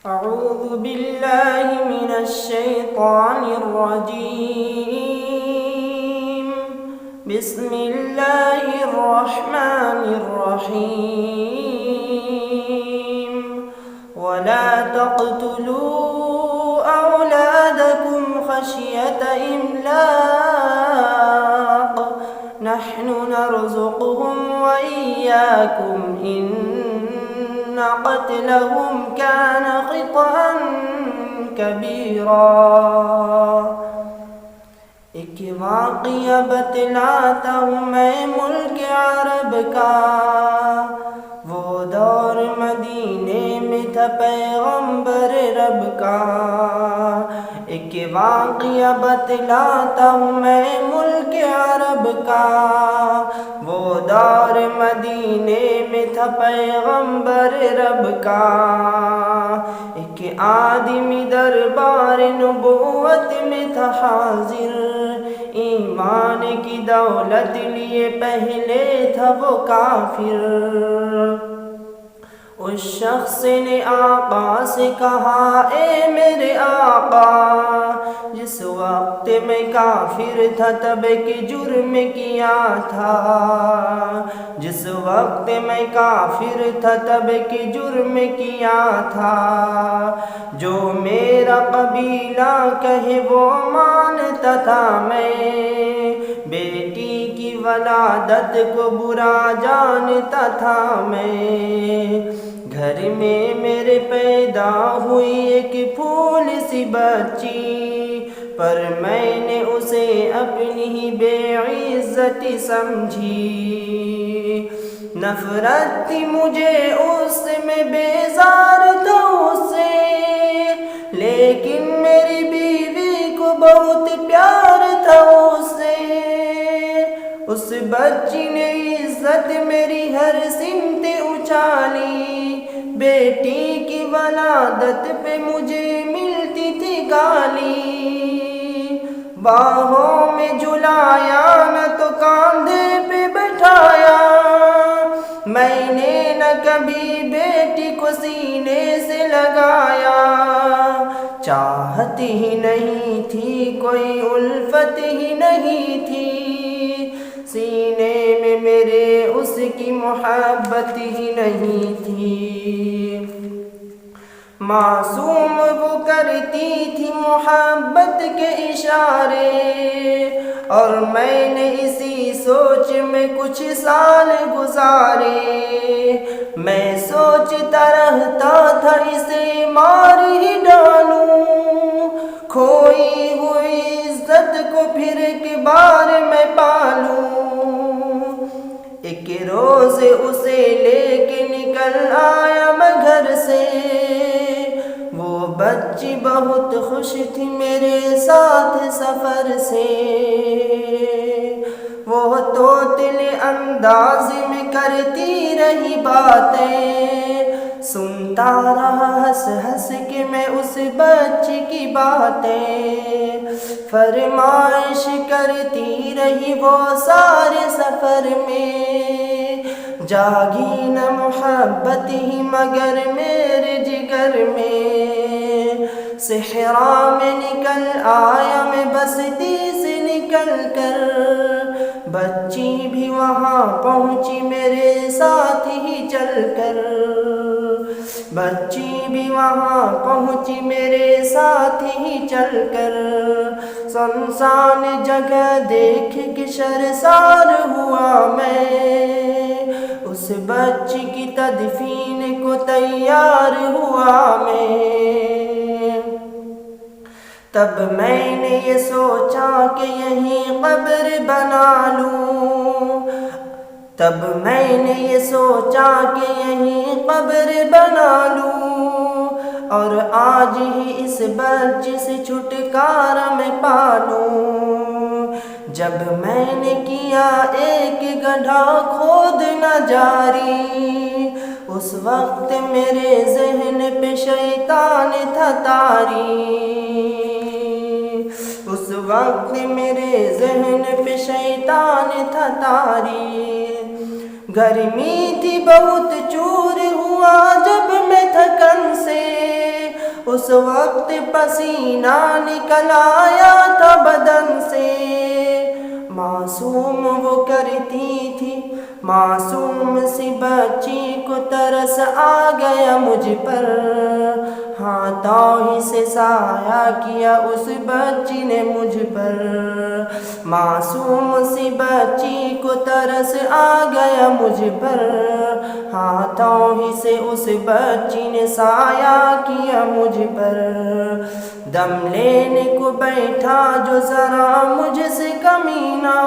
أعوذ بالله من الشيطان الرجيم. بسم الله الرحمن الرحيم. ولا تقتلوا أولادكم خشية إملاق نحن نرزقهم وإياكم إن قتلهم كان خطأ كبيرا. ایک واقعہ بتلاتا ہوں میں ملک عرب کا، وہ دور مدینے میں تھا پیغمبر رب کا. ایک واقعہ بتلاتا ہوں میں ملک عرب کا، وہ دور مدینے میں تھا پیغمبر رب کا. ایک آدمی دربار نبوت میں تھا حاضر، ایمان کی دولت لیے پہلے تھا وہ کافر. اس شخص نے آقا سے کہا اے میرے آقا، جس وقت میں کافر تھا تب ایک جرم کیا تھا. جس وقت میں کافر تھا تب ایک جرم کیا تھا. جو میرا قبیلہ کہے وہ مانتا تھا میں، بیٹی کی ولادت کو برا جانتا تھا میں. گھر میں میرے پیدا ہوئی ایک پھول سی بچی، پر میں نے اسے اپنی ہی بے عزتی سمجھی. نفرت تھی مجھے اس میں، بیزار تھا اس سے، لیکن میری بیوی کو بہت پیار تھا اس سے. اس بچی نے عزت میری ہر سمت اچھالی، بیٹی کی ولادت پہ مجھے ملتی تھی گالی. باہوں میں جھلایا نہ تو کاندھے پہ بٹھایا، میں نے نہ کبھی بیٹی کو سینے سے لگایا. چاہت ہی نہیں تھی کوئی الفت ہی نہیں تھی، سینے میں میرے اس کی محبت ہی نہیں تھی. معصوم وہ کرتی تھی محبت کے اشارے، اور میں نے اسی سوچ میں کچھ سال گزارے. میں سوچتا رہتا تھا اسے مار ہی ڈالوں، کھوئی ہوئی عزت کو پھر ایک بار میں پالوں. ایک روز اسے لے کے نکل آیا میں گھر سے، وہ بچی بہت خوش تھی میرے ساتھ سفر سے. وہ توتل انداز میں کرتی رہی باتیں، سنتا رہا ہنس ہنس کے میں اس بچی کی باتیں. فرمائش کرتی رہی وہ سارے سفر میں، جاگی نہ محبت ہی مگر میرے جگر میں. صحرا میں نکل آیا میں بستی سے نکل کر، بچی بھی وہاں پہنچی میرے ساتھ ہی چل کر. بچی بھی وہاں پہنچی میرے ساتھ ہی چل کر. سنسان جگہ دیکھ کے شرسار ہوا میں، اس بچی کی تدفین کو تیار ہوا میں. تب میں نے یہ سوچا کہ یہیں قبر بنا لوں. تب میں نے یہ سوچا کہ یہیں قبر بنا لوں، اور آج ہی اس بچی سے چھٹکارا میں پالوں. جب میں نے کیا ایک گڈھا کھودنا جاری، اس وقت میرے ذہن پہ شیطان تھا طاری. اس وقت میرے ذہن پہ شیطان تھا طاری. گرمی تھی بہت چور ہوا جب میں تھکن سے، اس وقت پسینہ نکل آیا تھا بدن سے، معصوم وہ کرتی تھی معصوم سی بچی کو ترس آ گیا مجھ پر، ہاتھوں ہی سے سایہ کیا اس بچی نے مجھ پر، معصوم سی بچی کو ترس آ گیا مجھ پر، ہاتھوں ہی سے اس بچی نے سایہ کیا مجھ پر، دم لینے کو بیٹھا جو ذرا مجھ سے کمینہ،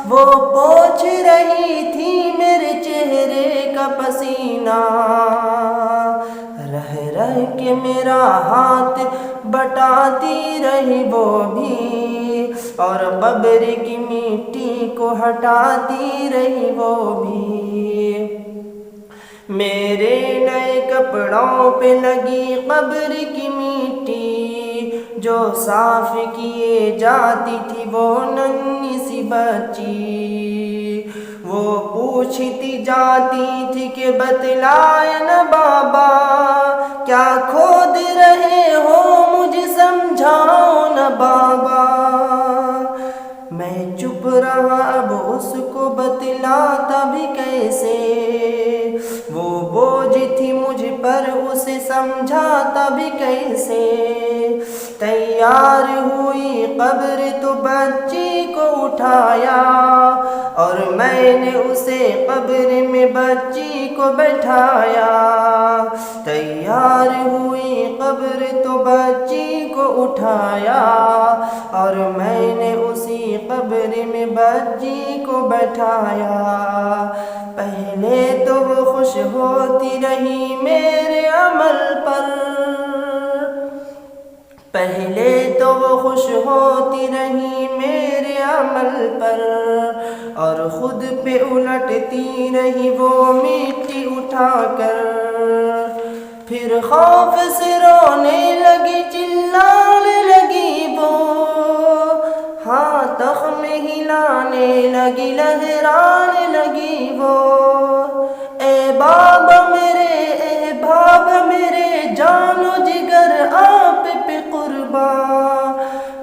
وہ پوچھ رہی تھی میرے چہرے کا پسینہ، رہ رہ کے میرا ہاتھ بٹاتی رہی وہ بھی، اور قبر کی مٹی کو ہٹاتی رہی وہ بھی، میرے نئے کپڑوں پہ لگی قبر کی مٹی، جو صاف کیے جاتی تھی وہ ننھی سی بچی، وہ پوچھتی جاتی تھی کہ بتلائے نا بابا، کیا کھود رہے ہو مجھے سمجھاؤ نا بابا، میں چپ رہا اب اس کو بتلاتا بھی کیسے، وہ بوجھ تھی مجھ پر اسے سمجھاتا بھی کیسے، تیار ہوئی قبر تو بچی کو اٹھایا، اور میں نے اسے قبر میں بچی کو بٹھایا، تیار ہوئی قبر تو بچی کو اٹھایا، اور میں نے اسی قبر میں بچی کو بٹھایا، پہلے تو وہ خوش ہوتی رہی میرے عمل پر، پہلے تو وہ خوش ہوتی رہی میرے عمل پر، اور خود پہ الٹتی رہی وہ مٹی اٹھا کر، پھر خوف سے رونے لگی چلانے لگی وہ، ہاں تخم ہلانے لگی لہرانے لگی وہ، اے بابا میرے جان و جگر آپ پہ قربان،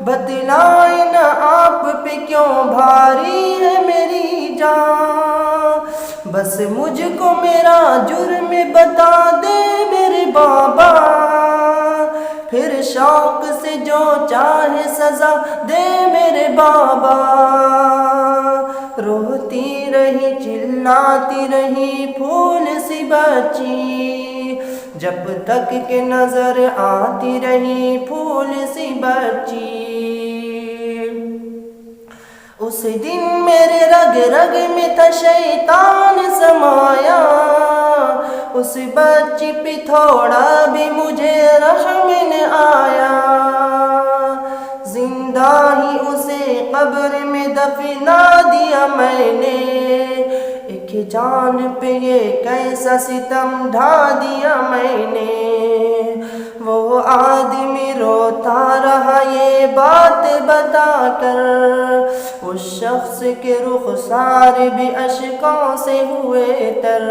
بتلائے نا آپ پہ کیوں بھاری ہے میری جان، بس مجھ کو میرا جرم بتا دے میرے بابا، پھر شوق سے جو چاہے سزا دے میرے بابا، روتی رہی چلاتی رہی پھول سی بچی، جب تک کہ نظر آتی رہی پھول سی بچی، اس دن میرے رگ رگ میں تھا شیطان سمایا، اس بچی پہ تھوڑا بھی مجھے رحم نہ آیا، زندہ ہی اسے قبر میں دفنا دیا میں نے، ایک جان پہ یہ کیسا ستم ڈھا دیا میں نے، وہ آدمی روتا رہا یہ بات بتا کر، اس شخص کے رخسار بھی اشکوں سے ہوئے تر،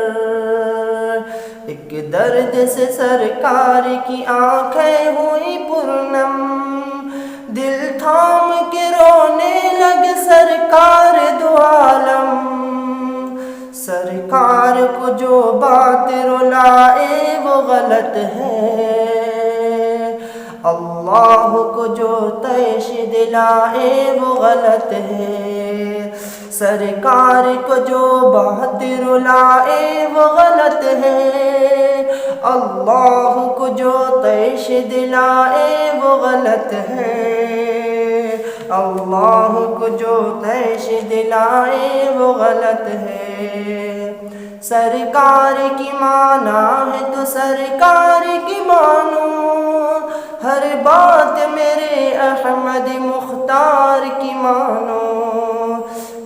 ایک درد سے سرکار کی آنکھیں ہوئی پرنم، دل تھام کے رونے لگے سرکار دو عالم، سرکار کو جو بات رلائے وہ غلط ہے، اللہ کو جو طیش دلائے وہ غلط ہے، سرکار کو جو بات رلائے وہ غلط ہے، اللہ کو جو طیش دلائے وہ غلط ہے، اللہ کو جو طیش دلائے وہ غلط ہے، سرکار کی مانا ہے تو سرکار کی مانو، ہر بات میرے احمد مختار کی مانو،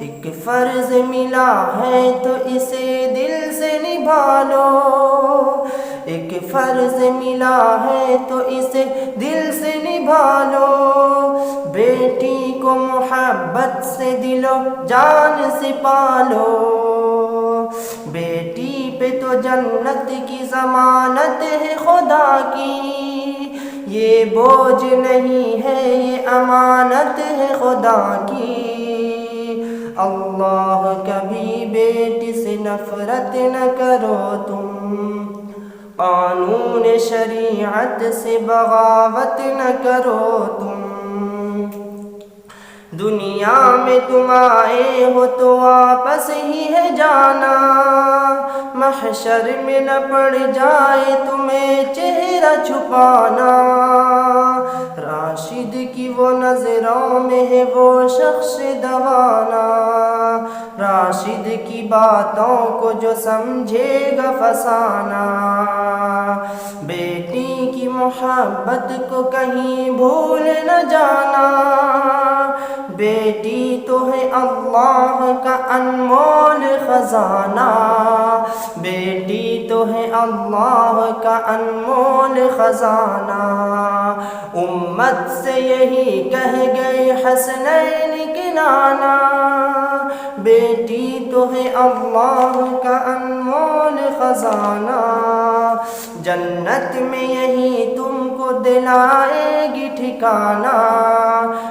ایک فرض ملا ہے تو اسے دل سے نبھا لو، ایک فرض ملا ہے تو اسے دل سے نبھا لو، بیٹی کو محبت سے دل و جان سے پالو، بیٹی پہ تو جنت کی ضمانت ہے خدا کی، یہ بوجھ نہیں ہے یہ امانت ہے خدا کی۔ اللہ کبھی بیٹی سے نفرت نہ کرو تم، قانون شریعت سے بغاوت نہ کرو تم۔ دنیا میں تم آئے ہو تو واپس ہی ہے جانا، محشر میں نہ پڑ جائے تمہیں چہرہ چھپانا۔ راشد کی وہ نظروں میں ہے وہ شخص دوانا، راشد کی باتوں کو جو سمجھے گا فسانہ۔ بیٹی کی محبت کو کہیں بھول نہ جانا، بیٹی تو ہے اللہ کا انمول خزانہ، بیٹی تو ہے اللہ کا انمول خزانہ۔ امت سے یہی کہہ گئے حسنین کے نانا، بیٹی تو ہے اللہ کا انمول خزانہ۔ جنت میں یہی تم کو دلائے گی ٹھکانہ،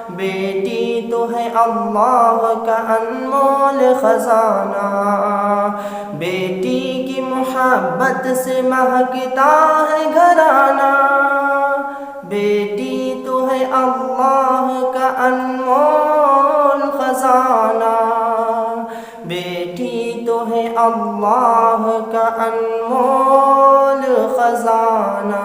بیٹی تو ہے اللہ کا انمول خزانہ۔ بیٹی کی محبت سے مہکتا ہے گھرانہ، بیٹی تو ہے اللہ کا انمول خزانہ، بیٹی تو ہے اللہ کا انمول خزانہ۔